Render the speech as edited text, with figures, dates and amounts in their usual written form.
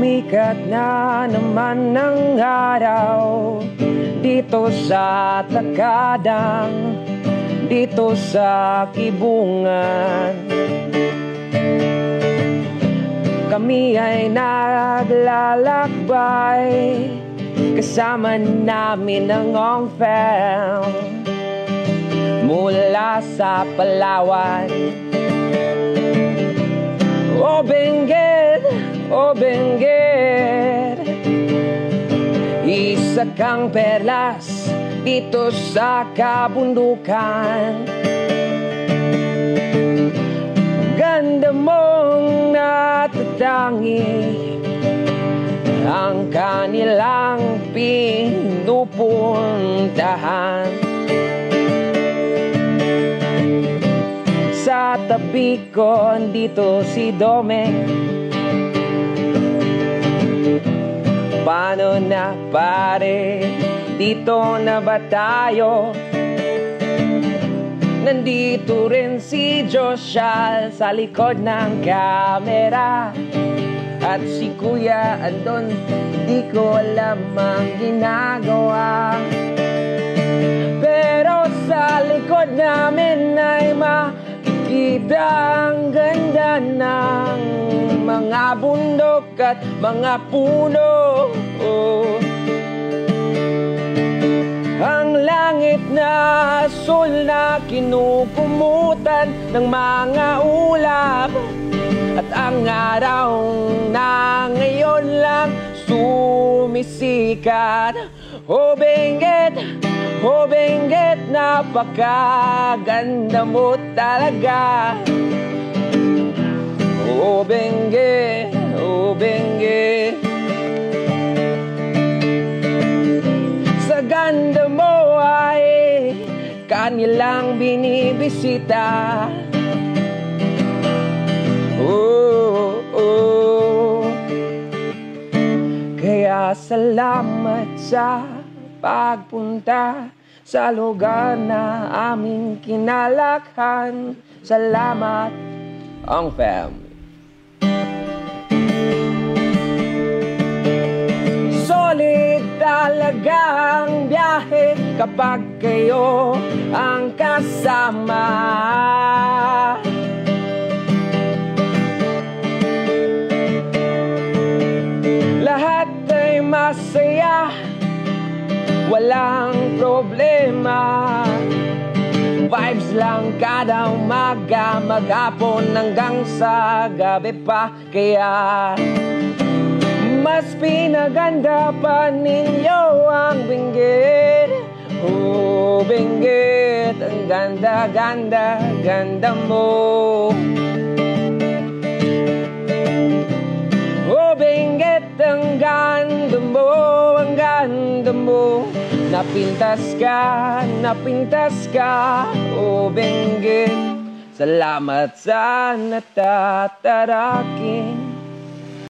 Sumikat na naman ng araw dito sa Takadang, dito sa Kibungan. Kami ay naglalakbay, kasama namin ang Ong Fam mula sa Palawan. O Benguet, o Benguet, isa kang perlas dito sa kabundukan. Ganda mong natatangi ang kanilang pinupuntahan. Sa tabi ko dito si Domeng. Paano na pare, dito na ba tayo? Nandito rin si Joshua sa likod ng camera. At si Kuya andon, di ko alam ang ginagawa. Pero sa likod namin ay makikita ang ganda ng mga bundok at mga puno. Ang langit na asul na kinukumutan ng mga ulap, at ang araw na ngayon lang sumisikat. O Benguet, o Benguet, napakaganda mo talaga. O Benguet, o Benguet, sa ganda mo ay kanilang binibisita. Oh, oh. Kaya salamat sa pagpunta sa lugar na aming kinalakhan. Salamat, Ong Fam. Solid talaga ang biyahe kapag kayo ang kasama. Lahat ay masaya, walang problema. Vibes lang kada umaga, maghapon hanggang sa gabi pa. Kaya mas pinaganda pa ninyo ang Benguet. Oh Benguet, ang ganda, ganda, ganda mo. Oh Benguet, ang ganda mo, ang ganda mo. Napintas ka, napintas ka. Oh Benguet, salamat sa natatarakin.